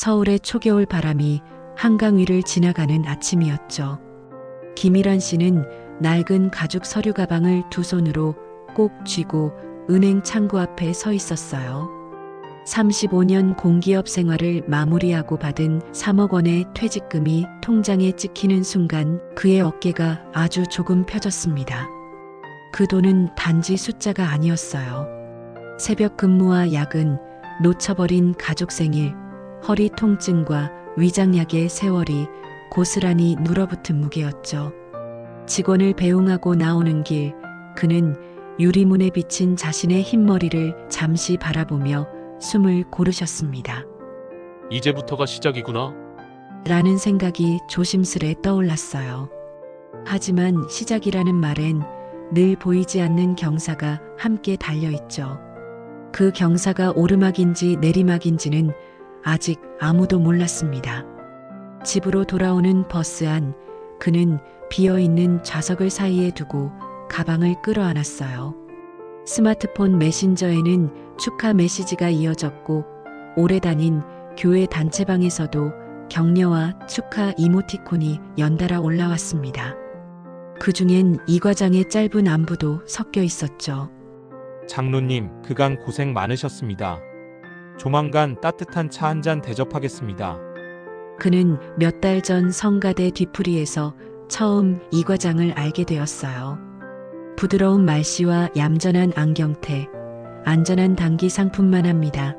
서울의 초겨울 바람이 한강 위를 지나가는 아침이었죠. 김일환 씨는 낡은 가죽 서류 가방을 두 손으로 꼭 쥐고 은행 창구 앞에 서 있었어요. 35년 공기업 생활을 마무리하고 받은 3억 원의 퇴직금이 통장에 찍히는 순간 그의 어깨가 아주 조금 펴졌습니다. 그 돈은 단지 숫자가 아니었어요. 새벽 근무와 야근, 놓쳐버린 가족 생일, 허리 통증과 위장약의 세월이 고스란히 눌어붙은 무게였죠. 직원을 배웅하고 나오는 길, 그는 유리문에 비친 자신의 흰머리를 잠시 바라보며 숨을 고르셨습니다. 이제부터가 시작이구나. 라는 생각이 조심스레 떠올랐어요. 하지만 시작이라는 말엔 늘 보이지 않는 경사가 함께 달려있죠. 그 경사가 오르막인지 내리막인지는 아직 아무도 몰랐습니다. 집으로 돌아오는 버스 안, 그는 비어있는 좌석을 사이에 두고 가방을 끌어안았어요. 스마트폰 메신저에는 축하 메시지가 이어졌고 오래 다닌 교회 단체방에서도 격려와 축하 이모티콘이 연달아 올라왔습니다. 그 중엔 이 과장의 짧은 안부도 섞여 있었죠. 장로님, 그간 고생 많으셨습니다. 조만간 따뜻한 차 한 잔 대접하겠습니다. 그는 몇 달 전 성가대 뒤풀이에서 처음 이 과장을 알게 되었어요. 부드러운 말씨와 얌전한 안경테, 안전한 단기 상품만 합니다.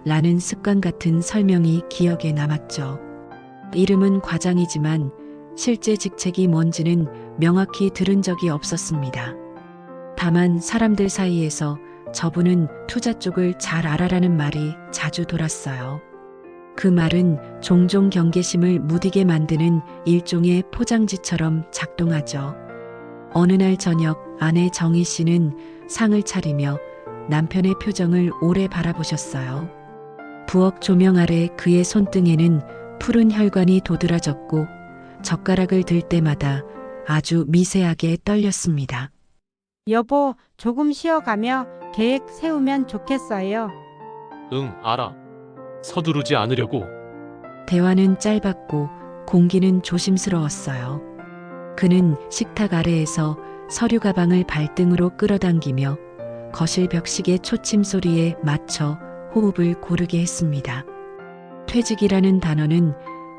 라는 습관 같은 설명이 기억에 남았죠. 이름은 과장이지만 실제 직책이 뭔지는 명확히 들은 적이 없었습니다. 다만 사람들 사이에서 저분은 투자 쪽을 잘 알아라는 말이 자주 돌았어요. 그 말은 종종 경계심을 무디게 만드는 일종의 포장지처럼 작동하죠. 어느 날 저녁 아내 정희 씨는 상을 차리며 남편의 표정을 오래 바라보셨어요. 부엌 조명 아래 그의 손등에는 푸른 혈관이 도드라졌고 젓가락을 들 때마다 아주 미세하게 떨렸습니다. 여보, 조금 쉬어가며 계획 세우면 좋겠어요. 응, 알아. 서두르지 않으려고. 대화는 짧았고 공기는 조심스러웠어요. 그는 식탁 아래에서 서류 가방을 발등으로 끌어당기며 거실 벽식의 초침 소리에 맞춰 호흡을 고르게 했습니다. 퇴직이라는 단어는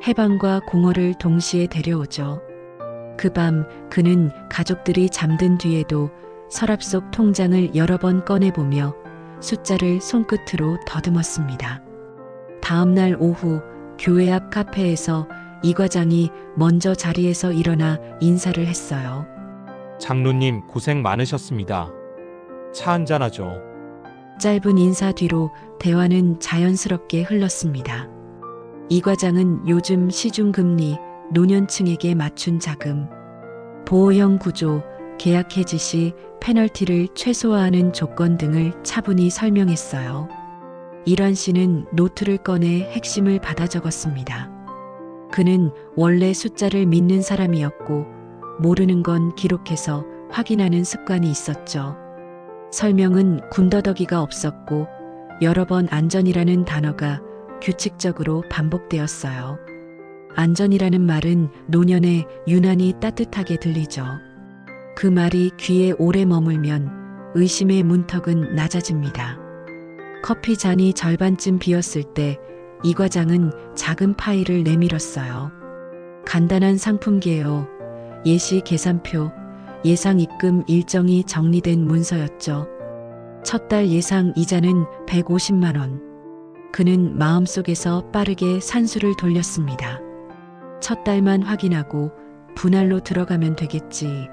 해방과 공허를 동시에 데려오죠. 그 밤 그는 가족들이 잠든 뒤에도 서랍 속 통장을 여러 번 꺼내보며 숫자를 손끝으로 더듬었습니다. 다음 날 오후 교회 앞 카페에서 이 과장이 먼저 자리에서 일어나 인사를 했어요. 장로님, 고생 많으셨습니다. 차 한 잔 하죠. 짧은 인사 뒤로 대화는 자연스럽게 흘렀습니다. 이 과장은 요즘 시중금리, 노년층에게 맞춘 자금, 보호형 구조, 계약 해지 시 페널티를 최소화하는 조건 등을 차분히 설명했어요. 일환 씨는 노트를 꺼내 핵심을 받아 적었습니다. 그는 원래 숫자를 믿는 사람이었고 모르는 건 기록해서 확인하는 습관이 있었죠. 설명은 군더더기가 없었고 여러 번 안전이라는 단어가 규칙적으로 반복되었어요. 안전이라는 말은 노년에 유난히 따뜻하게 들리죠. 그 말이 귀에 오래 머물면 의심의 문턱은 낮아집니다. 커피 잔이 절반쯤 비었을 때 이 과장은 작은 파일을 내밀었어요. 간단한 상품 개요, 예시 계산표, 예상 입금 일정이 정리된 문서였죠. 첫 달 예상 이자는 150만 원. 그는 마음속에서 빠르게 산수를 돌렸습니다. 첫 달만 확인하고 분할로 들어가면 되겠지.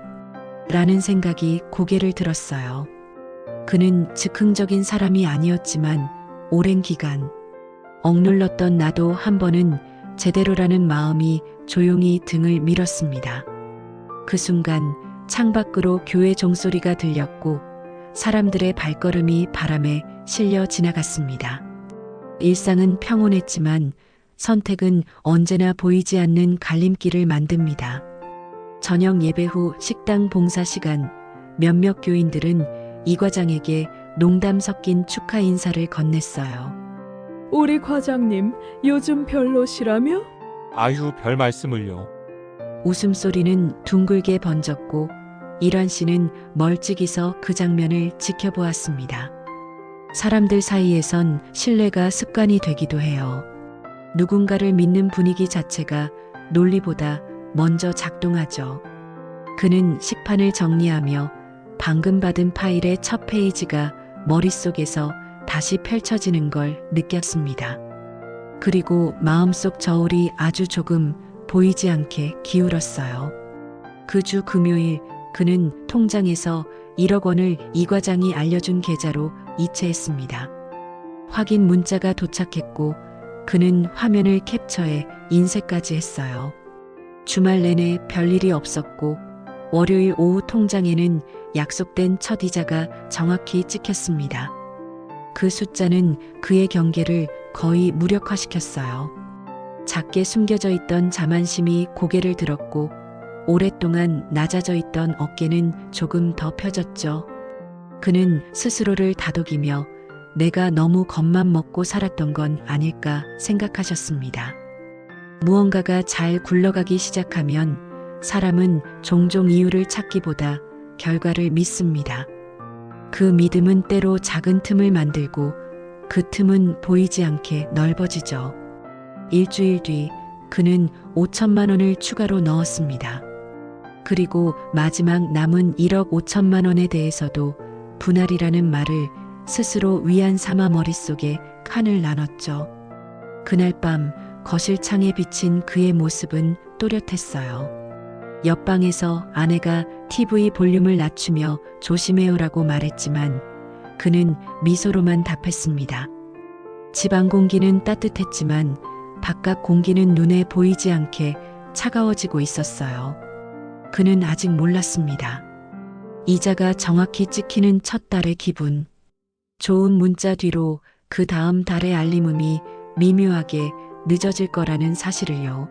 라는 생각이 고개를 들었어요. 그는 즉흥적인 사람이 아니었지만 오랜 기간 억눌렀던 나도 한 번은 제대로라는 마음이 조용히 등을 밀었습니다. 그 순간 창밖으로 교회 종소리가 들렸고 사람들의 발걸음이 바람에 실려 지나갔습니다. 일상은 평온했지만 선택은 언제나 보이지 않는 갈림길을 만듭니다. 저녁 예배 후 식당 봉사 시간, 몇몇 교인들은 이 과장에게 농담 섞인 축하 인사를 건넸어요. 우리 과장님 요즘 별로시라며? 아휴, 별 말씀을요. 웃음소리는 둥글게 번졌고 일환 씨는 멀찍이서 그 장면을 지켜보았습니다. 사람들 사이에선 신뢰가 습관이 되기도 해요. 누군가를 믿는 분위기 자체가 논리보다 먼저 작동하죠. 그는 식판을 정리하며 방금 받은 파일의 첫 페이지가 머릿속에서 다시 펼쳐지는 걸 느꼈습니다. 그리고 마음속 저울이 아주 조금 보이지 않게 기울었어요. 그 주 금요일 그는 통장에서 1억 원을 이 과장이 알려준 계좌로 이체했습니다. 확인 문자가 도착했고 그는 화면을 캡처해 인쇄까지 했어요. 주말 내내 별일이 없었고 월요일 오후 통장에는 약속된 첫 이자가 정확히 찍혔습니다. 그 숫자는 그의 경계를 거의 무력화시켰어요. 작게 숨겨져 있던 자만심이 고개를 들었고 오랫동안 낮아져 있던 어깨는 조금 더 펴졌죠. 그는 스스로를 다독이며 내가 너무 겁만 먹고 살았던 건 아닐까 생각하셨습니다. 무언가가 잘 굴러가기 시작하면 사람은 종종 이유를 찾기보다 결과를 믿습니다. 그 믿음은 때로 작은 틈을 만들고 그 틈은 보이지 않게 넓어지죠. 일주일 뒤 그는 5천만 원을 추가로 넣었습니다. 그리고 마지막 남은 1억 5천만 원에 대해서도 분할이라는 말을 스스로 위안 삼아 머릿속에 칸을 나눴죠. 그날 밤 거실 창에 비친 그의 모습은 또렷했어요. 옆방에서 아내가 TV 볼륨을 낮추며 조심해요라고 말했지만 그는 미소로만 답했습니다. 집안 공기는 따뜻했지만 바깥 공기는 눈에 보이지 않게 차가워지고 있었어요. 그는 아직 몰랐습니다. 이자가 정확히 찍히는 첫 달의 기분. 좋은 문자 뒤로 그 다음 달의 알림음이 미묘하게 늦어질 거라는 사실을요.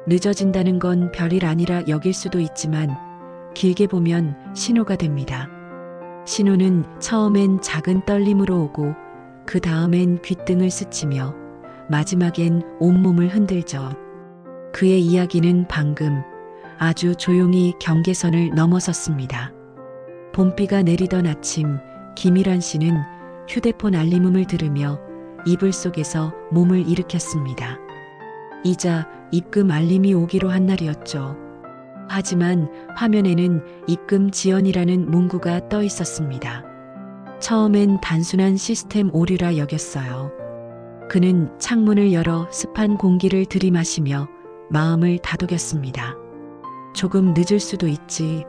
늦어진다는 건 별일 아니라 여길 수도 있지만 길게 보면 신호가 됩니다. 신호는 처음엔 작은 떨림으로 오고 그 다음엔 귓등을 스치며 마지막엔 온몸을 흔들죠. 그의 이야기는 방금 아주 조용히 경계선을 넘어섰습니다. 봄비가 내리던 아침 김일환 씨는 휴대폰 알림음을 들으며 이불 속에서 몸을 일으켰습니다. 이자 입금 알림이 오기로 한 날이었죠. 하지만 화면에는 입금 지연이라는 문구가 떠 있었습니다. 처음엔 단순한 시스템 오류라 여겼어요. 그는 창문을 열어 습한 공기를 들이마시며 마음을 다독였습니다. 조금 늦을 수도 있지.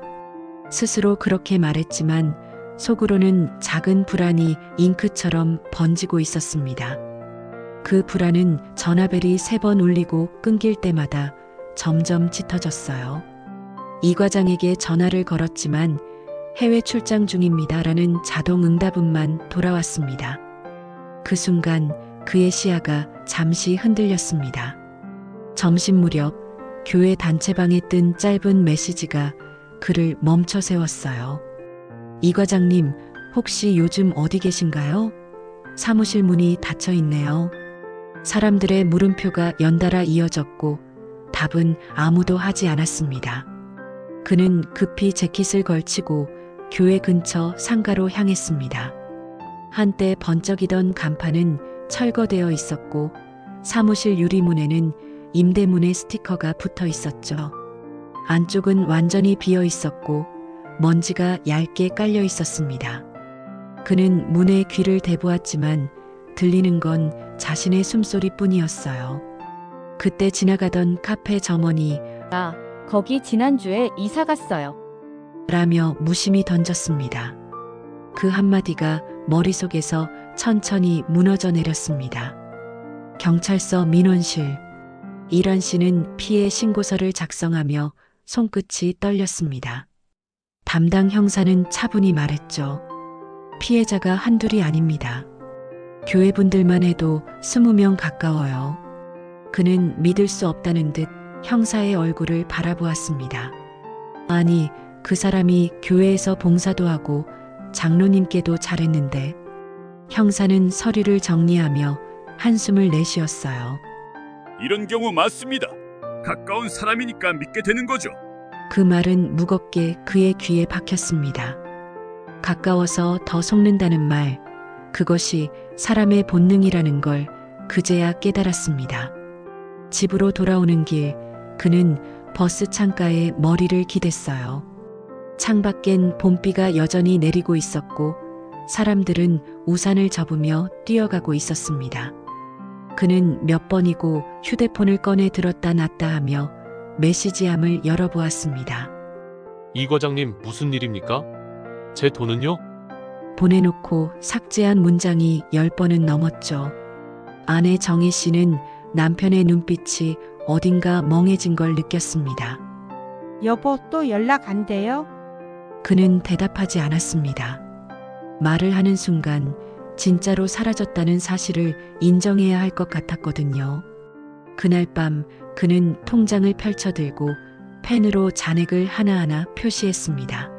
스스로 그렇게 말했지만 속으로는 작은 불안이 잉크처럼 번지고 있었습니다. 그 불안은 전화벨이 3번 울리고 끊길 때마다 점점 짙어졌어요. 이 과장에게 전화를 걸었지만 해외 출장 중입니다라는 자동 응답음만 돌아왔습니다. 그 순간 그의 시야가 잠시 흔들렸습니다. 점심 무렵 교회 단체방에 뜬 짧은 메시지가 그를 멈춰 세웠어요. 이 과장님, 혹시 요즘 어디 계신가요? 사무실 문이 닫혀 있네요. 사람들의 물음표가 연달아 이어졌고 답은 아무도 하지 않았습니다. 그는 급히 재킷을 걸치고 교회 근처 상가로 향했습니다. 한때 번쩍이던 간판은 철거되어 있었고 사무실 유리문에는 임대문의 스티커가 붙어 있었죠. 안쪽은 완전히 비어 있었고 먼지가 얇게 깔려 있었습니다. 그는 문에 귀를 대보았지만 들리는 건 자신의 숨소리뿐이었어요. 그때 지나가던 카페 점원이 나 거기 지난주에 이사 갔어요. 라며 무심히 던졌습니다. 그 한마디가 머릿속에서 천천히 무너져 내렸습니다. 경찰서 민원실. 이란 씨는 피해 신고서를 작성하며 손끝이 떨렸습니다. 담당 형사는 차분히 말했죠. 피해자가 한둘이 아닙니다. 교회 분들만 해도 20명 가까워요. 그는 믿을 수 없다는 듯 형사의 얼굴을 바라보았습니다. 아니, 그 사람이 교회에서 봉사도 하고 장로님께도 잘했는데. 형사는 서류를 정리하며 한숨을 내쉬었어요. 이런 경우 맞습니다. 가까운 사람이니까 믿게 되는 거죠. 그 말은 무겁게 그의 귀에 박혔습니다. 가까워서 더 속는다는 말, 그것이 사람의 본능이라는 걸 그제야 깨달았습니다. 집으로 돌아오는 길, 그는 버스 창가에 머리를 기댔어요. 창밖엔 봄비가 여전히 내리고 있었고 사람들은 우산을 접으며 뛰어가고 있었습니다. 그는 몇 번이고 휴대폰을 꺼내 들었다 놨다 하며 메시지함을 열어보았습니다. 이 과장님 무슨 일입니까? 제 돈은요? 보내놓고 삭제한 문장이 10번은 넘었죠. 아내 정희 씨는 남편의 눈빛이 어딘가 멍해진 걸 느꼈습니다. 여보, 또 연락 안 돼요? 그는 대답하지 않았습니다. 말을 하는 순간 진짜로 사라졌다는 사실을 인정해야 할 것 같았거든요. 그날 밤 그는 통장을 펼쳐들고 펜으로 잔액을 하나하나 표시했습니다.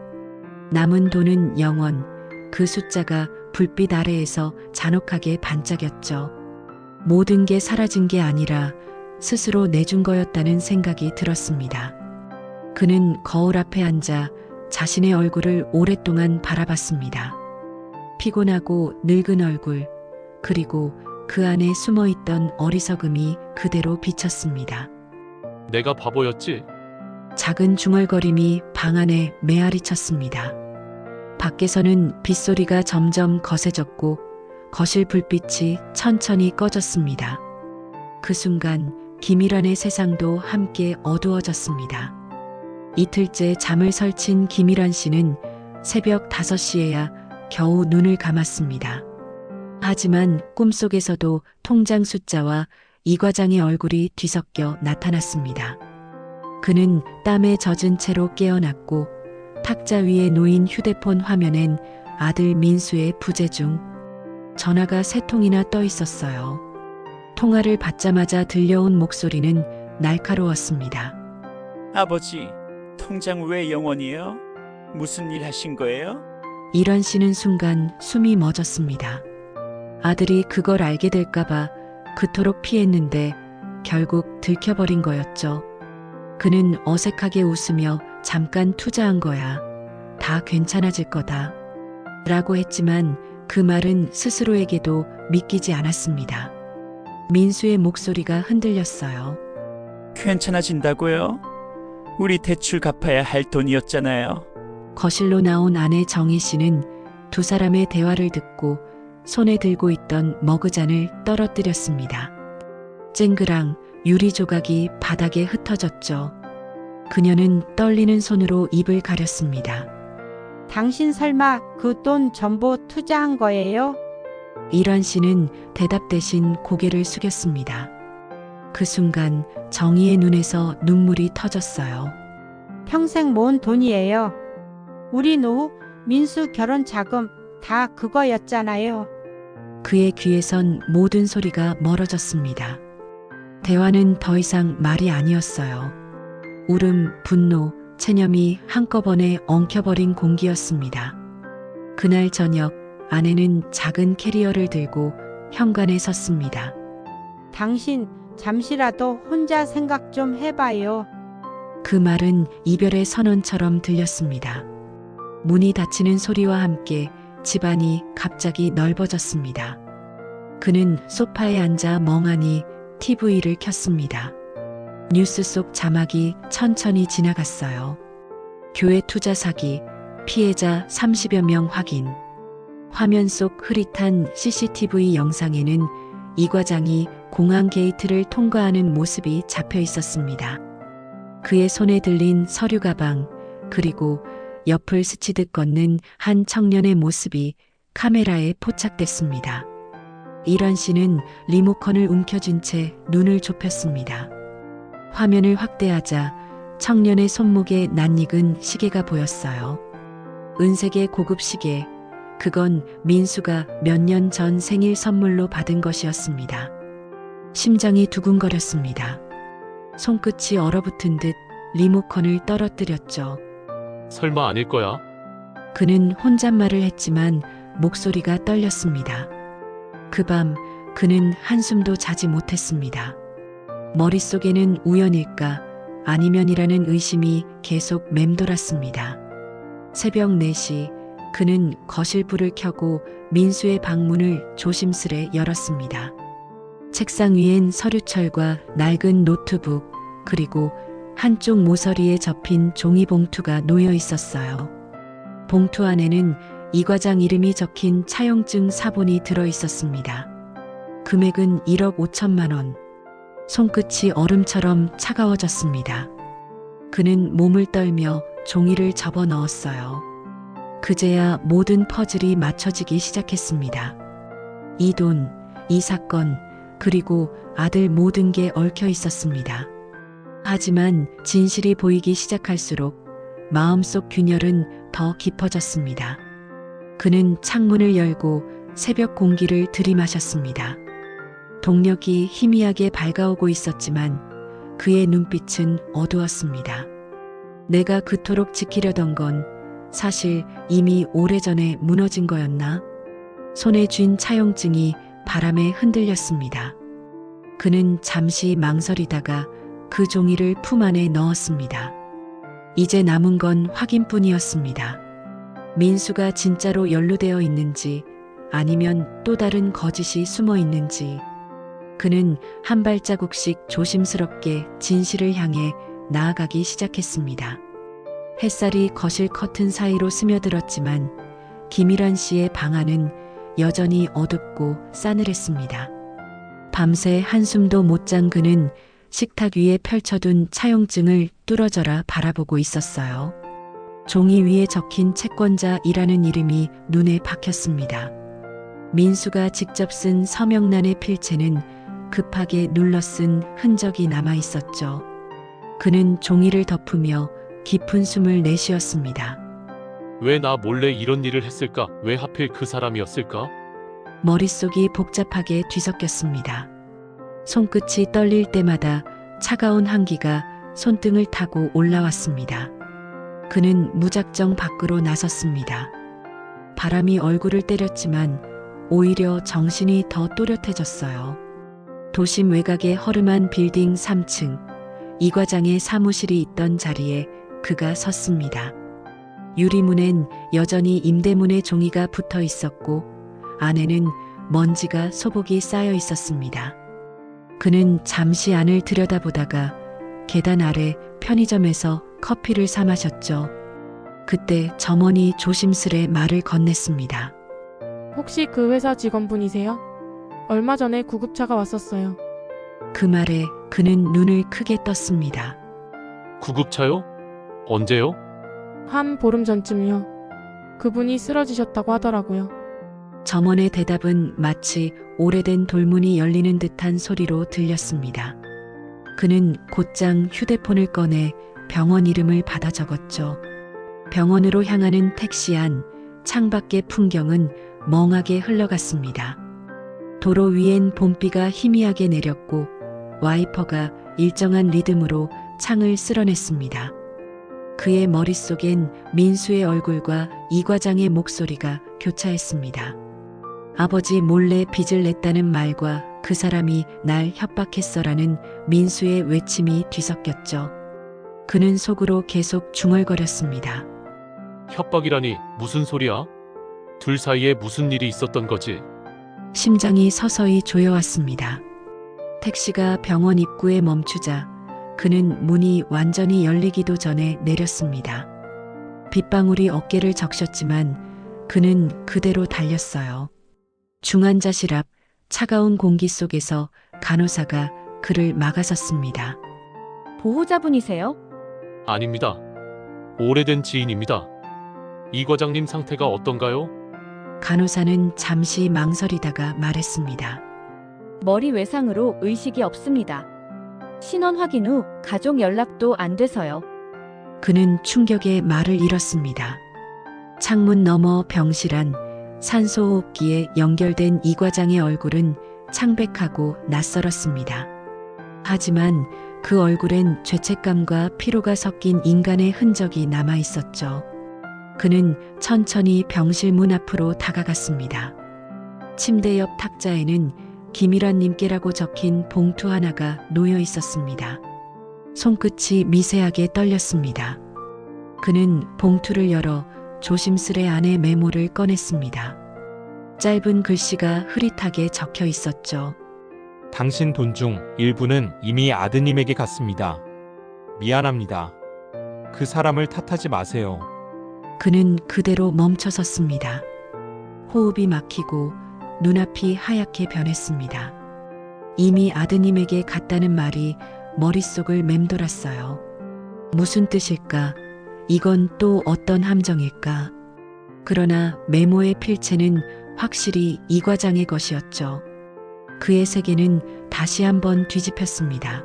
남은 돈은 0원, 그 숫자가 불빛 아래에서 잔혹하게 반짝였죠. 모든 게 사라진 게 아니라 스스로 내준 거였다는 생각이 들었습니다. 그는 거울 앞에 앉아 자신의 얼굴을 오랫동안 바라봤습니다. 피곤하고 늙은 얼굴, 그리고 그 안에 숨어있던 어리석음이 그대로 비쳤습니다. 내가 바보였지? 작은 중얼거림이 방 안에 메아리쳤습니다. 밖에서는 빗소리가 점점 거세졌고 거실 불빛이 천천히 꺼졌습니다. 그 순간 김일환의 세상도 함께 어두워졌습니다. 이틀째 잠을 설친 김일환 씨는 새벽 5시에야 겨우 눈을 감았습니다. 하지만 꿈속에서도 통장 숫자와 이 과장의 얼굴이 뒤섞여 나타났습니다. 그는 땀에 젖은 채로 깨어났고 탁자 위에 놓인 휴대폰 화면엔 아들 민수의 부재 중 전화가 3통이나 떠 있었어요. 통화를 받자마자 들려온 목소리는 날카로웠습니다. 아버지, 통장 왜 0원이에요? 무슨 일 하신 거예요? 일환 씨는 순간 숨이 멎었습니다. 아들이 그걸 알게 될까봐 그토록 피했는데 결국 들켜버린 거였죠. 그는 어색하게 웃으며 잠깐 투자한 거야. 다 괜찮아질 거다. 라고 했지만 그 말은 스스로에게도 믿기지 않았습니다. 민수의 목소리가 흔들렸어요. 괜찮아진다고요? 우리 대출 갚아야 할 돈이었잖아요. 거실로 나온 아내 정희 씨는 두 사람의 대화를 듣고 손에 들고 있던 머그잔을 떨어뜨렸습니다. 쨍그랑 유리 조각이 바닥에 흩어졌죠. 그녀는 떨리는 손으로 입을 가렸습니다. 당신 설마 그 돈 전부 투자한 거예요? 일환 씨는 대답 대신 고개를 숙였습니다. 그 순간 정희의 눈에서 눈물이 터졌어요. 평생 모은 돈이에요. 우리 노후, 민수 결혼 자금 다 그거였잖아요. 그의 귀에선 모든 소리가 멀어졌습니다. 대화는 더 이상 말이 아니었어요. 울음, 분노, 체념이 한꺼번에 엉켜버린 공기였습니다. 그날 저녁 아내는 작은 캐리어를 들고 현관에 섰습니다. 당신 잠시라도 혼자 생각 좀 해봐요. 그 말은 이별의 선언처럼 들렸습니다. 문이 닫히는 소리와 함께 집안이 갑자기 넓어졌습니다. 그는 소파에 앉아 멍하니 TV를 켰습니다. 뉴스 속 자막이 천천히 지나갔어요. 교회 투자 사기, 피해자 30여 명 확인. 화면 속 흐릿한 CCTV 영상에는 이 과장이 공항 게이트를 통과하는 모습이 잡혀 있었습니다. 그의 손에 들린 서류 가방, 그리고 옆을 스치듯 걷는 한 청년의 모습이 카메라에 포착됐습니다. 일환 씨는 리모컨을 움켜쥔 채 눈을 좁혔습니다. 화면을 확대하자 청년의 손목에 낯익은 시계가 보였어요. 은색의 고급 시계, 그건 민수가 몇 년 전 생일 선물로 받은 것이었습니다. 심장이 두근거렸습니다. 손끝이 얼어붙은 듯 리모컨을 떨어뜨렸죠. 설마 아닐 거야? 그는 그는 혼잣말을 했지만 목소리가 떨렸습니다. 그 밤 그는 한숨도 자지 못했습니다. 머릿속에는 우연일까 아니면이라는 의심이 계속 맴돌았습니다. 새벽 4시 그는 거실 불을 켜고 민수의 방문을 조심스레 열었습니다. 책상 위엔 서류철과 낡은 노트북 그리고 한쪽 모서리에 접힌 종이 봉투가 놓여 있었어요. 봉투 안에는 이 과장 이름이 적힌 차용증 사본이 들어 있었습니다. 금액은 1억 5천만 원. 손끝이 얼음처럼 차가워졌습니다. 그는 몸을 떨며 종이를 접어 넣었어요. 그제야 모든 퍼즐이 맞춰지기 시작했습니다. 이 돈, 이 사건, 그리고 아들 모든 게 얽혀 있었습니다. 하지만 진실이 보이기 시작할수록 마음속 균열은 더 깊어졌습니다. 그는 창문을 열고 새벽 공기를 들이마셨습니다. 동력이 희미하게 밝아오고 있었지만 그의 눈빛은 어두웠습니다. 내가 그토록 지키려던 건 사실 이미 오래전에 무너진 거였나? 손에 쥔 차용증이 바람에 흔들렸습니다. 그는 잠시 망설이다가 그 종이를 품 안에 넣었습니다. 이제 남은 건 확인뿐이었습니다. 민수가 진짜로 연루되어 있는지 아니면 또 다른 거짓이 숨어 있는지. 그는 한 발자국씩 조심스럽게 진실을 향해 나아가기 시작했습니다. 햇살이 거실 커튼 사이로 스며들었지만 김일환 씨의 방 안은 여전히 어둡고 싸늘했습니다. 밤새 한숨도 못 잔 그는 식탁 위에 펼쳐둔 차용증을 뚫어져라 바라보고 있었어요. 종이 위에 적힌 채권자이라는 이름이 눈에 박혔습니다. 민수가 직접 쓴 서명란의 필체는 급하게 눌러 쓴 흔적이 남아 있었죠. 그는 종이를 덮으며 깊은 숨을 내쉬었습니다. 왜 나 몰래 이런 일을 했을까? 왜 하필 그 사람이었을까? 머릿속이 복잡하게 뒤섞였습니다. 손끝이 떨릴 때마다 차가운 한기가 손등을 타고 올라왔습니다. 그는 무작정 밖으로 나섰습니다. 바람이 얼굴을 때렸지만 오히려 정신이 더 또렷해졌어요. 도심 외곽의 허름한 빌딩 3층, 이 과장의 사무실이 있던 자리에 그가 섰습니다. 유리문엔 여전히 임대문의 종이가 붙어 있었고 안에는 먼지가 소복이 쌓여 있었습니다. 그는 잠시 안을 들여다보다가 계단 아래 편의점에서 커피를 사 마셨죠. 그때 점원이 조심스레 말을 건넸습니다. 혹시 그 회사 직원분이세요? 얼마 전에 구급차가 왔었어요. 그 말에 그는 눈을 크게 떴습니다. 구급차요? 언제요? 한 보름 전쯤요. 그분이 쓰러지셨다고 하더라고요. 점원의 대답은 마치 오래된 돌문이 열리는 듯한 소리로 들렸습니다. 그는 곧장 휴대폰을 꺼내 병원 이름을 받아 적었죠. 병원으로 향하는 택시 안 창밖의 풍경은 멍하게 흘러갔습니다. 도로 위엔 봄비가 희미하게 내렸고 와이퍼가 일정한 리듬으로 창을 쓸어냈습니다. 그의 머릿속엔 민수의 얼굴과 이 과장의 목소리가 교차했습니다. 아버지 몰래 빚을 냈다는 말과 그 사람이 날 협박했어라는 민수의 외침이 뒤섞였죠. 그는 속으로 계속 중얼거렸습니다. 협박이라니 무슨 소리야? 둘 사이에 무슨 일이 있었던 거지? 심장이 서서히 조여왔습니다. 택시가 병원 입구에 멈추자 그는 문이 완전히 열리기도 전에 내렸습니다. 빗방울이 어깨를 적셨지만 그는 그대로 달렸어요. 중환자실 앞 차가운 공기 속에서 간호사가 그를 막아섰습니다. 보호자분이세요? 아닙니다. 오래된 지인입니다. 이 과장님 상태가 어떤가요? 간호사는 잠시 망설이다가 말했습니다. 머리 외상으로 의식이 없습니다. 신원 확인 후 가족 연락도 안 돼서요. 그는 충격에 말을 잃었습니다. 창문 너머 병실안 산소호흡기에 연결된 이 과장의 얼굴은 창백하고 낯설었습니다. 하지만 그 얼굴엔 죄책감과 피로가 섞인 인간의 흔적이 남아 있었죠. 그는 천천히 병실 문 앞으로 다가갔습니다. 침대 옆 탁자에는 김일환님께라고 적힌 봉투 하나가 놓여 있었습니다. 손끝이 미세하게 떨렸습니다. 그는 봉투를 열어 조심스레 안에 메모를 꺼냈습니다. 짧은 글씨가 흐릿하게 적혀 있었죠. 당신 돈 중 일부는 이미 아드님에게 갔습니다. 미안합니다. 그 사람을 탓하지 마세요. 그는 그대로 멈춰섰습니다. 호흡이 막히고 눈앞이 하얗게 변했습니다. 이미 아드님에게 갔다는 말이 머릿속을 맴돌았어요. 무슨 뜻일까? 이건 또 어떤 함정일까? 그러나 메모의 필체는 확실히 이 과장의 것이었죠. 그의 세계는 다시 한번 뒤집혔습니다.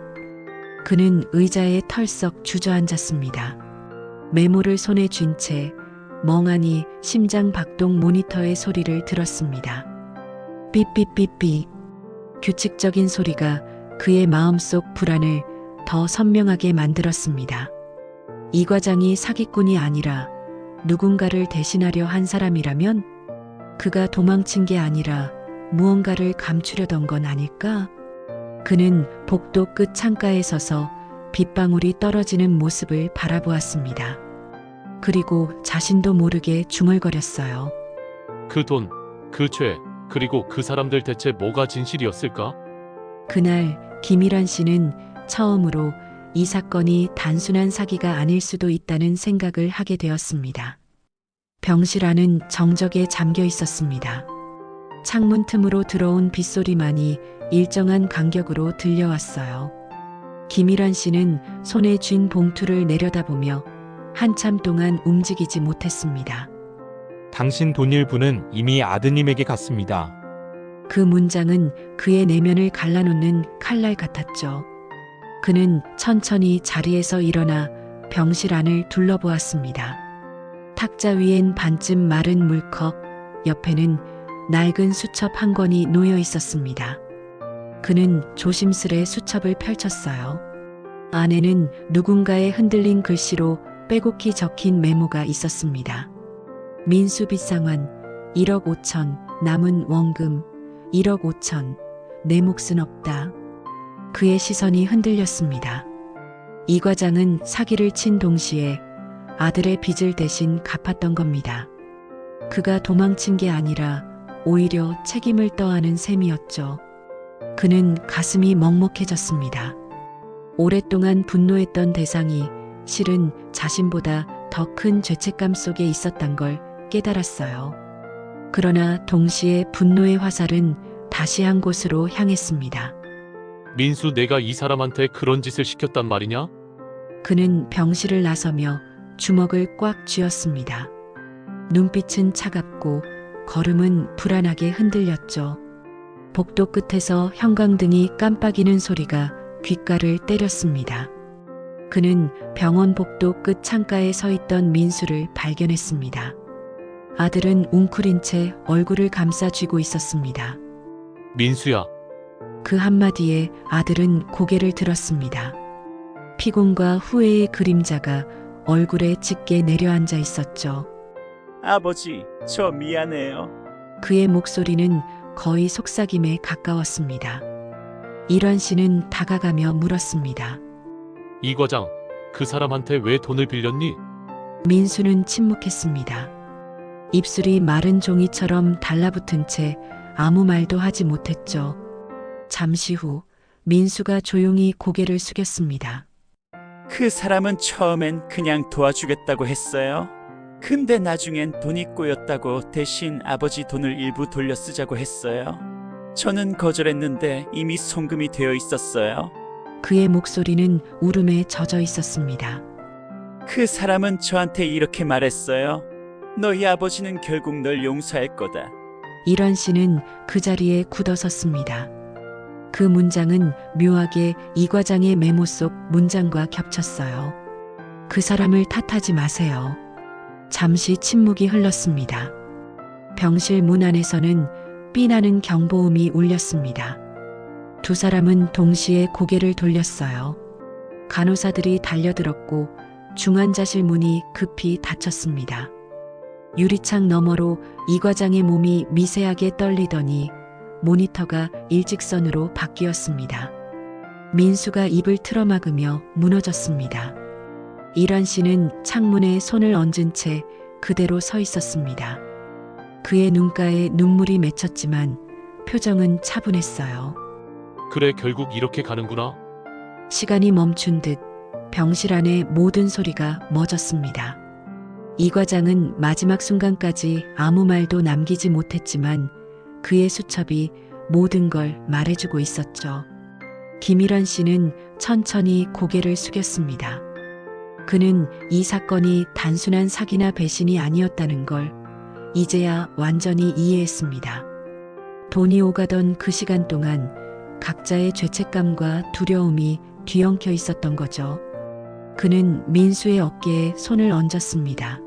그는 의자에 털썩 주저앉았습니다. 메모를 손에 쥔 채 멍하니 심장 박동 모니터의 소리를 들었습니다. 삐삐삐삐. 규칙적인 소리가 그의 마음속 불안을 더 선명하게 만들었습니다. 이 과장이 사기꾼이 아니라 누군가를 대신하려 한 사람이라면 그가 도망친 게 아니라 무언가를 감추려던 건 아닐까? 그는 복도 끝 창가에 서서 빗방울이 떨어지는 모습을 바라보았습니다. 그리고 자신도 모르게 중얼거렸어요. 그 돈, 그 죄, 그리고 그 사람들 대체 뭐가 진실이었을까? 그날 김일환 씨는 처음으로 이 사건이 단순한 사기가 아닐 수도 있다는 생각을 하게 되었습니다. 병실 안은 정적에 잠겨 있었습니다. 창문 틈으로 들어온 빗소리만이 일정한 간격으로 들려왔어요. 김일환 씨는 손에 쥔 봉투를 내려다보며 한참 동안 움직이지 못했습니다. 당신 돈 일부는 이미 아드님에게 갔습니다. 그 문장은 그의 내면을 갈라놓는 칼날 같았죠. 그는 천천히 자리에서 일어나 병실 안을 둘러보았습니다. 탁자 위엔 반쯤 마른 물컵, 옆에는 낡은 수첩 한 권이 놓여 있었습니다. 그는 조심스레 수첩을 펼쳤어요. 안에는 누군가의 흔들린 글씨로 빼곡히 적힌 메모가 있었습니다. 민수 빚상환 1억 5천, 남은 원금 1억 5천, 내 몫은 없다. 그의 시선이 흔들렸습니다. 이 과장은 사기를 친 동시에 아들의 빚을 대신 갚았던 겁니다. 그가 도망친 게 아니라 오히려 책임을 떠안은 셈이었죠. 그는 가슴이 먹먹해졌습니다. 오랫동안 분노했던 대상이 실은 자신보다 더 큰 죄책감 속에 있었던 걸 깨달았어요. 그러나 동시에 분노의 화살은 다시 한 곳으로 향했습니다. 민수, 내가 이 사람한테 그런 짓을 시켰단 말이냐? 그는 병실을 나서며 주먹을 꽉 쥐었습니다. 눈빛은 차갑고 걸음은 불안하게 흔들렸죠. 복도 끝에서 형광등이 깜빡이는 소리가 귓가를 때렸습니다. 그는 병원 복도 끝 창가에 서 있던 민수를 발견했습니다. 아들은 웅크린 채 얼굴을 감싸 쥐고 있었습니다. 민수야, 그 한마디에 아들은 고개를 들었습니다. 피곤과 후회의 그림자가 얼굴에 짙게 내려앉아 있었죠. 아버지, 저 미안해요. 그의 목소리는 거의 속삭임에 가까웠습니다. 일환 씨는 다가가며 물었습니다. 이 과장, 그 사람한테 왜 돈을 빌렸니? 민수는 침묵했습니다. 입술이 마른 종이처럼 달라붙은 채 아무 말도 하지 못했죠. 잠시 후 민수가 조용히 고개를 숙였습니다. 그 사람은 처음엔 그냥 도와주겠다고 했어요. 근데 나중엔 돈이 꼬였다고 대신 아버지 돈을 일부 돌려 쓰자고 했어요. 저는 거절했는데 이미 송금이 되어 있었어요. 그의 목소리는 울음에 젖어 있었습니다. 그 사람은 저한테 이렇게 말했어요. 너희 아버지는 결국 널 용서할 거다. 일환 씨는 그 자리에 굳어섰습니다. 그 문장은 묘하게 이 과장의 메모 속 문장과 겹쳤어요. 그 사람을 탓하지 마세요. 잠시 침묵이 흘렀습니다. 병실 문 안에서는 삐나는 경보음이 울렸습니다. 두 사람은 동시에 고개를 돌렸어요. 간호사들이 달려들었고 중환자실 문이 급히 닫혔습니다. 유리창 너머로 이 과장의 몸이 미세하게 떨리더니 모니터가 일직선으로 바뀌었습니다. 민수가 입을 틀어막으며 무너졌습니다. 이란 씨는 창문에 손을 얹은 채 그대로 서 있었습니다. 그의 눈가에 눈물이 맺혔지만 표정은 차분했어요. 그래, 결국 이렇게 가는구나. 시간이 멈춘 듯 병실 안의 모든 소리가 멎었습니다. 이 과장은 마지막 순간까지 아무 말도 남기지 못했지만 그의 수첩이 모든 걸 말해주고 있었죠. 김일환 씨는 천천히 고개를 숙였습니다. 그는 이 사건이 단순한 사기나 배신이 아니었다는 걸 이제야 완전히 이해했습니다. 돈이 오가던 그 시간 동안 각자의 죄책감과 두려움이 뒤엉켜 있었던 거죠. 그는 민수의 어깨에 손을 얹었습니다.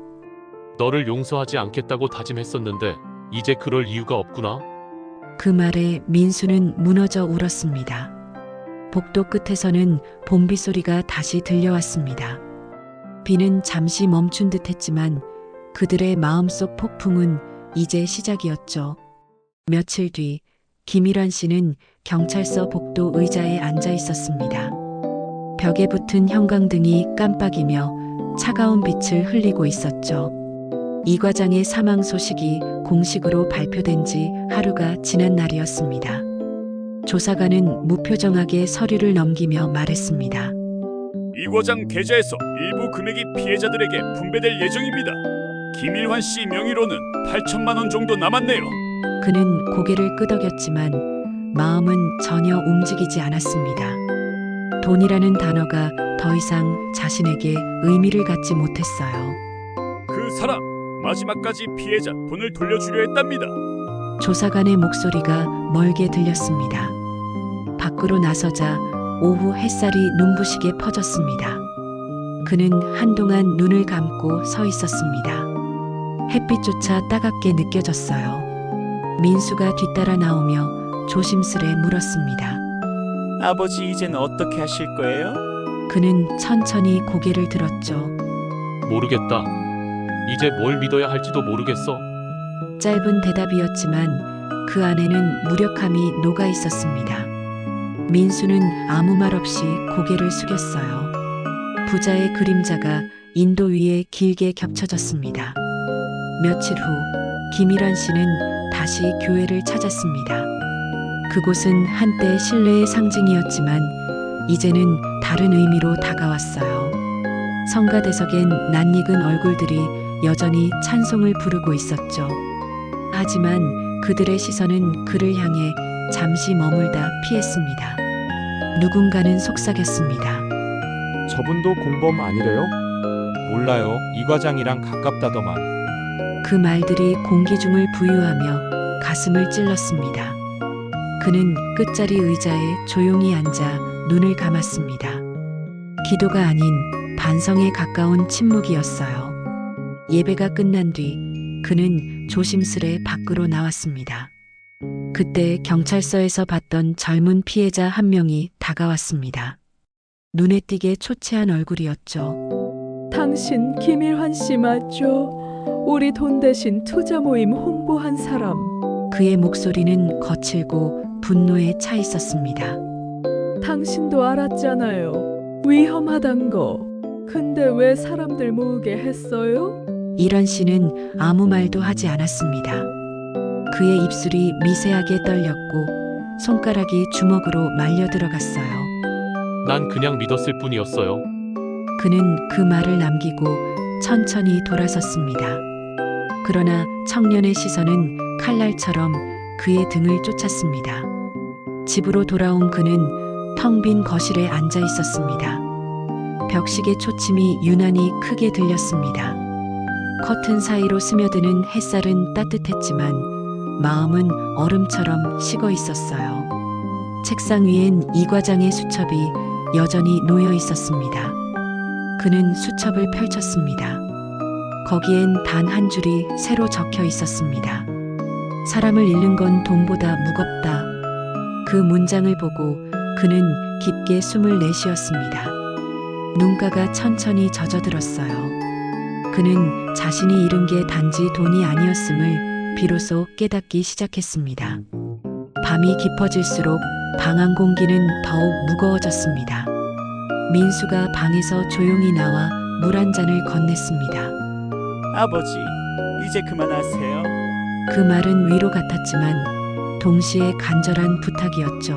너를 용서하지 않겠다고 다짐했었는데 이제 그럴 이유가 없구나. 그 말에 민수는 무너져 울었습니다. 복도 끝에서는 봄비 소리가 다시 들려왔습니다. 비는 잠시 멈춘 듯 했지만 그들의 마음속 폭풍은 이제 시작이었죠. 며칠 뒤 김일환 씨는 경찰서 복도 의자에 앉아 있었습니다. 벽에 붙은 형광등이 깜빡이며 차가운 빛을 흘리고 있었죠. 이 과장의 사망 소식이 공식으로 발표된 지 하루가 지난 날이었습니다. 조사관은 무표정하게 서류를 넘기며 말했습니다. 이 과장 계좌에서 일부 금액이 피해자들에게 분배될 예정입니다. 김일환 씨 명의로는 8천만 원 정도 남았네요. 그는 고개를 끄덕였지만 마음은 전혀 움직이지 않았습니다. 돈이라는 단어가 더 이상 자신에게 의미를 갖지 못했어요. 그 사람 마지막까지 피해자 돈을 돌려주려 했답니다. 조사관의 목소리가 멀게 들렸습니다. 밖으로 나서자 오후 햇살이 눈부시게 퍼졌습니다. 그는 한동안 눈을 감고 서 있었습니다. 햇빛조차 따갑게 느껴졌어요. 민수가 뒤따라 나오며 조심스레 물었습니다. 아버지 이젠 어떻게 하실 거예요? 그는 천천히 고개를 들었죠. 모르겠다. 이제 뭘 믿어야 할지도 모르겠어. 짧은 대답이었지만 그 안에는 무력함이 녹아 있었습니다. 민수는 아무 말 없이 고개를 숙였어요. 부자의 그림자가 인도 위에 길게 겹쳐졌습니다. 며칠 후 김일환 씨는 다시 교회를 찾았습니다. 그곳은 한때 신뢰의 상징이었지만 이제는 다른 의미로 다가왔어요. 성가대석엔 낯익은 얼굴들이 여전히 찬송을 부르고 있었죠. 하지만 그들의 시선은 그를 향해 잠시 머물다 피했습니다. 누군가는 속삭였습니다. 저분도 공범 아니래요? 몰라요. 이 과장이랑 가깝다더만. 그 말들이 공기중을 부유하며 가슴을 찔렀습니다. 그는 끝자리 의자에 조용히 앉아 눈을 감았습니다. 기도가 아닌 반성에 가까운 침묵이었어요. 예배가 끝난 뒤 그는 조심스레 밖으로 나왔습니다. 그때 경찰서에서 봤던 젊은 피해자 한 명이 다가왔습니다. 눈에 띄게 초췌한 얼굴이었죠. 당신 김일환 씨 맞죠? 우리 돈 대신 투자 모임 홍보한 사람. 그의 목소리는 거칠고 분노에 차 있었습니다. 당신도 알았잖아요. 위험하단 거. 근데 왜 사람들 모으게 했어요? 이란 씨는 아무 말도 하지 않았습니다. 그의 입술이 미세하게 떨렸고 손가락이 주먹으로 말려 들어갔어요. 난 그냥 믿었을 뿐이었어요. 그는 그 말을 남기고 천천히 돌아섰습니다. 그러나 청년의 시선은 칼날처럼 그의 등을 쫓았습니다. 집으로 돌아온 그는 텅 빈 거실에 앉아 있었습니다. 벽식의 초침이 유난히 크게 들렸습니다. 커튼 사이로 스며드는 햇살은 따뜻했지만 마음은 얼음처럼 식어 있었어요. 책상 위엔 이 과장의 수첩이 여전히 놓여 있었습니다. 그는 수첩을 펼쳤습니다. 거기엔 단 한 줄이 새로 적혀 있었습니다. 사람을 잃는 건 돈보다 무겁다. 그 문장을 보고 그는 깊게 숨을 내쉬었습니다. 눈가가 천천히 젖어들었어요. 그는 자신이 잃은 게 단지 돈이 아니었음을 비로소 깨닫기 시작했습니다. 밤이 깊어질수록 방 안 공기는 더욱 무거워졌습니다. 민수가 방에서 조용히 나와 물 한 잔을 건넸습니다. 아버지, 이제 그만하세요. 그 말은 위로 같았지만 동시에 간절한 부탁이었죠.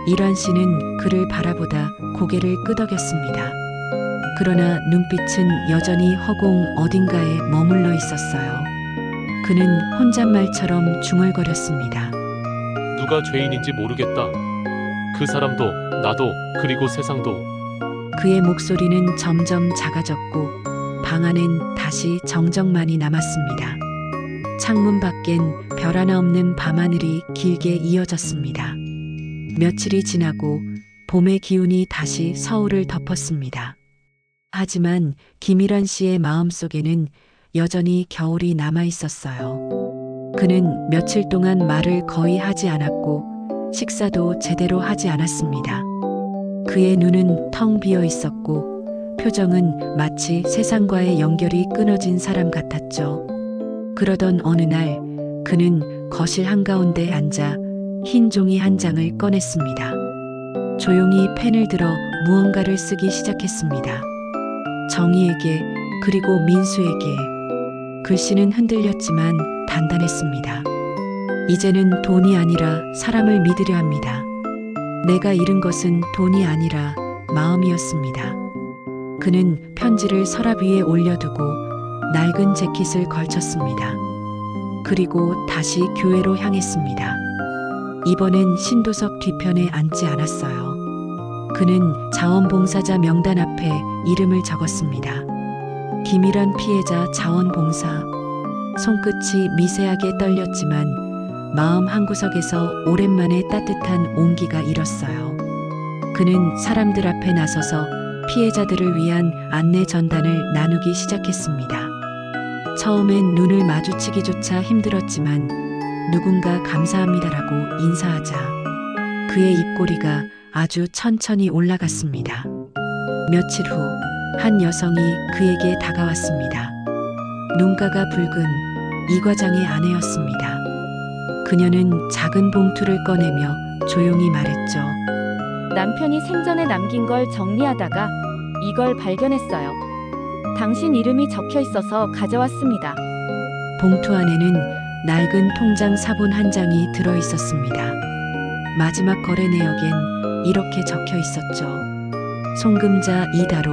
일환 씨는 그를 바라보다 고개를 끄덕였습니다. 그러나 눈빛은 여전히 허공 어딘가에 머물러 있었어요. 그는 혼잣말처럼 중얼거렸습니다. 누가 죄인인지 모르겠다. 그 사람도 나도 그리고 세상도. 그의 목소리는 점점 작아졌고 방 안엔 다시 정적만이 남았습니다. 창문 밖엔 별 하나 없는 밤하늘이 길게 이어졌습니다. 며칠이 지나고 봄의 기운이 다시 서울을 덮었습니다. 하지만 김일환 씨의 마음속에는 여전히 겨울이 남아 있었어요. 그는 며칠 동안 말을 거의 하지 않았고 식사도 제대로 하지 않았습니다. 그의 눈은 텅 비어 있었고 표정은 마치 세상과의 연결이 끊어진 사람 같았죠. 그러던 어느 날 그는 거실 한가운데 앉아 흰 종이 한 장을 꺼냈습니다. 조용히 펜을 들어 무언가를 쓰기 시작했습니다. 정희에게 그리고 민수에게. 글씨는 흔들렸지만 단단했습니다. 이제는 돈이 아니라 사람을 믿으려 합니다. 내가 잃은 것은 돈이 아니라 마음이었습니다. 그는 편지를 서랍 위에 올려두고 낡은 재킷을 걸쳤습니다. 그리고 다시 교회로 향했습니다. 이번엔 신도석 뒤편에 앉지 않았어요. 그는 자원봉사자 명단 앞에 이름을 적었습니다. 김일환 피해자 자원봉사. 손끝이 미세하게 떨렸지만 마음 한구석에서 오랜만에 따뜻한 온기가 일었어요. 그는 사람들 앞에 나서서 피해자들을 위한 안내 전단을 나누기 시작했습니다. 처음엔 눈을 마주치기조차 힘들었지만 누군가 감사합니다라고 인사하자 그의 입꼬리가 아주 천천히 올라갔습니다. 며칠 후 한 여성이 그에게 다가왔습니다. 눈가가 붉은 이 과장의 아내였습니다. 그녀는 작은 봉투를 꺼내며 조용히 말했죠. 남편이 생전에 남긴 걸 정리하다가 이걸 발견했어요. 당신 이름이 적혀 있어서 가져왔습니다. 봉투 안에는 낡은 통장 사본 한 장이 들어 있었습니다. 마지막 거래 내역엔 이렇게 적혀 있었죠. 송금자 이다로,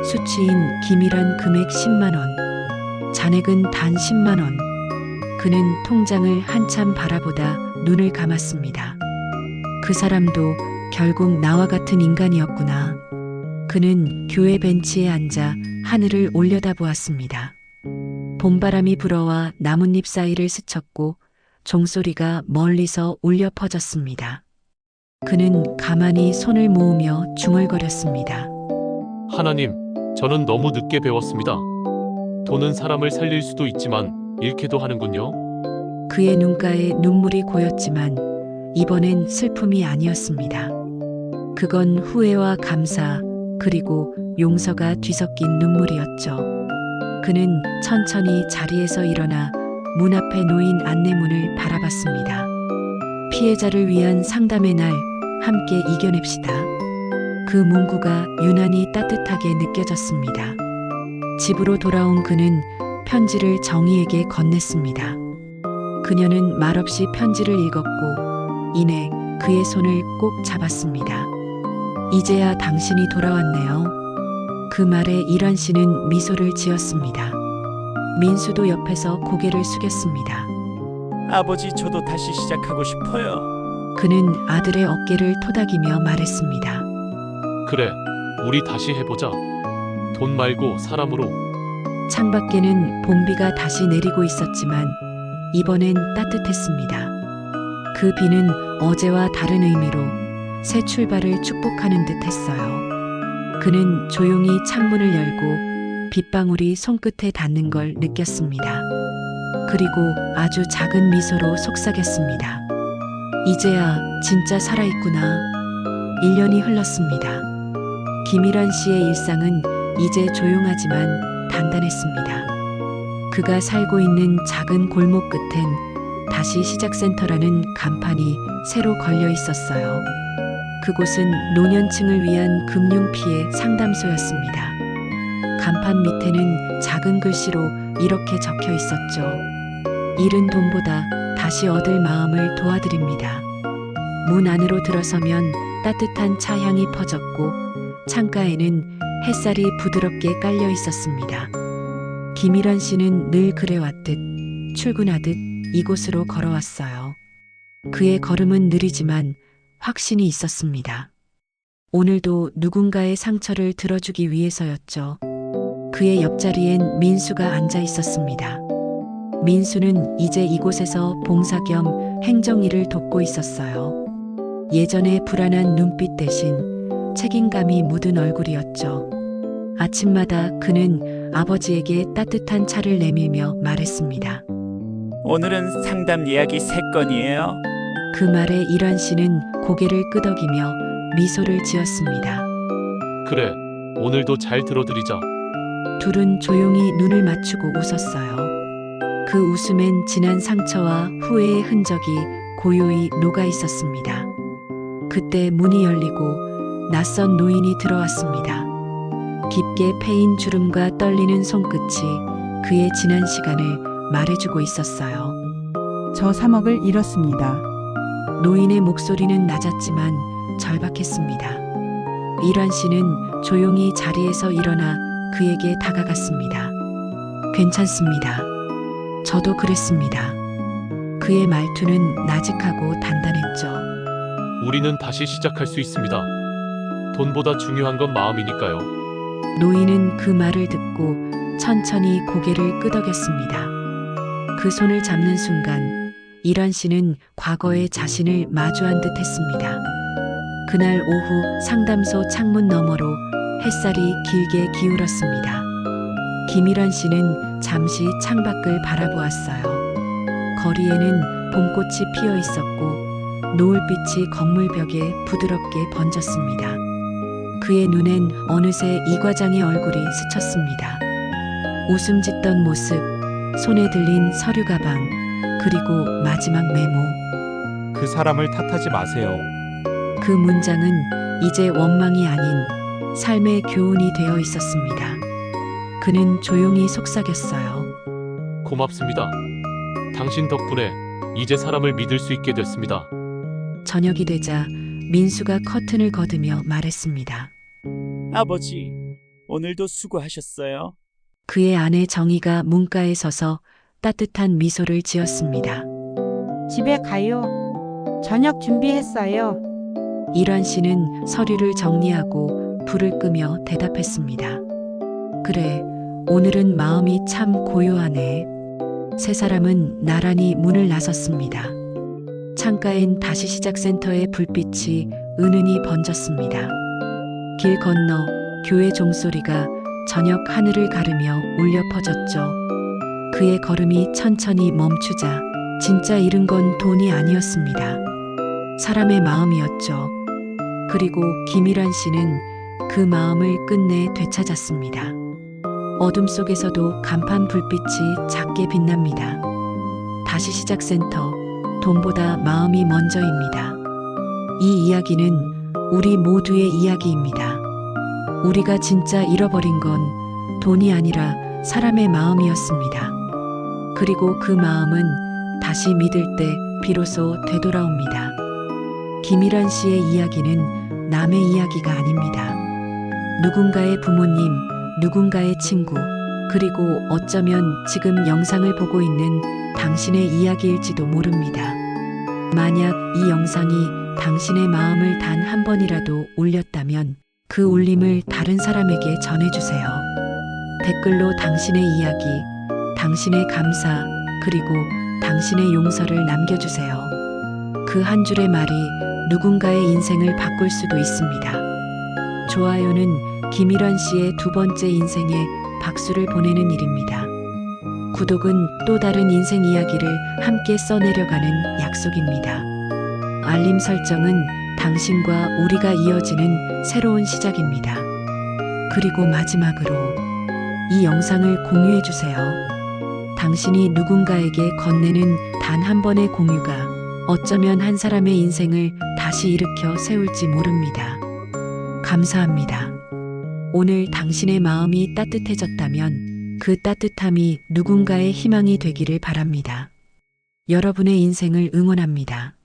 수취인 김일환, 금액 10만 원. 잔액은 단 10만 원. 그는 통장을 한참 바라보다 눈을 감았습니다. 그 사람도 결국 나와 같은 인간이었구나. 그는 교회 벤치에 앉아 하늘을 올려다보았습니다. 봄바람이 불어와 나뭇잎 사이를 스쳤고 종소리가 멀리서 울려 퍼졌습니다. 그는 가만히 손을 모으며 중얼거렸습니다. 하나님, 저는 너무 늦게 배웠습니다. 돈은 사람을 살릴 수도 있지만 잃게도 하는군요. 그의 눈가에 눈물이 고였지만 이번엔 슬픔이 아니었습니다. 그건 후회와 감사 그리고 용서가 뒤섞인 눈물이었죠. 그는 천천히 자리에서 일어나 문 앞에 놓인 안내문을 바라봤습니다. 피해자를 위한 상담의 날 함께 이겨냅시다. 그 문구가 유난히 따뜻하게 느껴졌습니다. 집으로 돌아온 그는 편지를 정희에게 건넸습니다. 그녀는 말없이 편지를 읽었고 이내 그의 손을 꼭 잡았습니다. 이제야 당신이 돌아왔네요. 그 말에 일환 씨는 미소를 지었습니다. 민수도 옆에서 고개를 숙였습니다. 아버지, 저도 다시 시작하고 싶어요. 그는 아들의 어깨를 토닥이며 말했습니다. 그래, 우리 다시 해보자. 돈 말고 사람으로. 창밖에는 봄비가 다시 내리고 있었지만 이번엔 따뜻했습니다. 그 비는 어제와 다른 의미로 새 출발을 축복하는 듯 했어요. 그는 조용히 창문을 열고 빗방울이 손끝에 닿는 걸 느꼈습니다. 그리고 아주 작은 미소로 속삭였습니다. 이제야 진짜 살아있구나. 1년이 흘렀습니다. 김일환 씨의 일상은 이제 조용하지만 단단했습니다. 그가 살고 있는 작은 골목 끝엔 다시 시작센터라는 간판이 새로 걸려 있었어요. 그곳은 노년층을 위한 금융피해 상담소였습니다. 간판 밑에는 작은 글씨로 이렇게 적혀 있었죠. 잃은 돈보다 다시 얻을 마음을 도와드립니다. 문 안으로 들어서면 따뜻한 차 향이 퍼졌고 창가에는 햇살이 부드럽게 깔려 있었습니다. 김일환 씨는 늘 그래왔듯 출근하듯 이곳으로 걸어왔어요. 그의 걸음은 느리지만 확신이 있었습니다. 오늘도 누군가의 상처를 들어주기 위해서였죠. 그의 옆자리엔 민수가 앉아 있었습니다. 민수는 이제 이곳에서 봉사 겸 행정일을 돕고 있었어요. 예전의 불안한 눈빛 대신 책임감이 묻은 얼굴이었죠. 아침마다 그는 아버지에게 따뜻한 차를 내밀며 말했습니다. 오늘은 상담 예약이 3건이에요. 그 말에 일환 씨는 고개를 끄덕이며 미소를 지었습니다. 그래, 오늘도 잘 들어드리자. 둘은 조용히 눈을 맞추고 웃었어요. 그 웃음엔 지난 상처와 후회의 흔적이 고요히 녹아 있었습니다. 그때 문이 열리고 낯선 노인이 들어왔습니다. 깊게 패인 주름과 떨리는 손끝이 그의 지난 시간을 말해주고 있었어요. 저 3억을 잃었습니다. 노인의 목소리는 낮았지만 절박했습니다. 일환 씨는 조용히 자리에서 일어나 그에게 다가갔습니다. 괜찮습니다. 저도 그랬습니다. 그의 말투는 나직하고 단단했죠. 우리는 다시 시작할 수 있습니다. 돈보다 중요한 건 마음이니까요. 노인은 그 말을 듣고 천천히 고개를 끄덕였습니다. 그 손을 잡는 순간 일환 씨는 과거의 자신을 마주한 듯 했습니다. 그날 오후 상담소 창문 너머로 햇살이 길게 기울었습니다. 김일환 씨는 잠시 창밖을 바라보았어요. 거리에는 봄꽃이 피어 있었고 노을빛이 건물 벽에 부드럽게 번졌습니다. 그의 눈엔 어느새 이 과장의 얼굴이 스쳤습니다. 웃음 짓던 모습, 손에 들린 서류 가방, 그리고 마지막 메모. 그 사람을 탓하지 마세요. 그 문장은 이제 원망이 아닌 삶의 교훈이 되어 있었습니다. 그는 조용히 속삭였어요. 고맙습니다. 당신 덕분에 이제 사람을 믿을 수 있게 됐습니다. 저녁이 되자 민수가 커튼을 걷으며 말했습니다. 아버지, 오늘도 수고하셨어요. 그의 아내 정희가 문가에 서서 따뜻한 미소를 지었습니다. 집에 가요. 저녁 준비했어요. 일환 씨는 서류를 정리하고 불을 끄며 대답했습니다. 그래, 오늘은 마음이 참 고요하네. 세 사람은 나란히 문을 나섰습니다. 창가엔 다시 시작 센터의 불빛이 은은히 번졌습니다. 길 건너 교회 종소리가 저녁 하늘을 가르며 울려 퍼졌죠. 그의 걸음이 천천히 멈추자 진짜 잃은 건 돈이 아니었습니다. 사람의 마음이었죠. 그리고 김일환 씨는 그 마음을 끝내 되찾았습니다. 어둠 속에서도 간판 불빛이 작게 빛납니다. 다시 시작 센터, 돈보다 마음이 먼저입니다. 이 이야기는 우리 모두의 이야기입니다. 우리가 진짜 잃어버린 건 돈이 아니라 사람의 마음이었습니다. 그리고 그 마음은 다시 믿을 때 비로소 되돌아옵니다. 김일환 씨의 이야기는 남의 이야기가 아닙니다. 누군가의 부모님, 누군가의 친구, 그리고 어쩌면 지금 영상을 보고 있는 당신의 이야기일지도 모릅니다. 만약 이 영상이 당신의 마음을 단 한 번이라도 울렸다면 그 울림을 다른 사람에게 전해주세요. 댓글로 당신의 이야기, 당신의 감사, 그리고 당신의 용서를 남겨주세요. 그 한 줄의 말이 누군가의 인생을 바꿀 수도 있습니다. 좋아요는 김일환 씨의 두 번째 인생에 박수를 보내는 일입니다. 구독은 또 다른 인생 이야기를 함께 써내려가는 약속입니다. 알림 설정은 당신과 우리가 이어지는 새로운 시작입니다. 그리고 마지막으로 이 영상을 공유해주세요. 당신이 누군가에게 건네는 단 한 번의 공유가 어쩌면 한 사람의 인생을 다시 일으켜 세울지 모릅니다. 감사합니다. 오늘 당신의 마음이 따뜻해졌다면 그 따뜻함이 누군가의 희망이 되기를 바랍니다. 여러분의 인생을 응원합니다.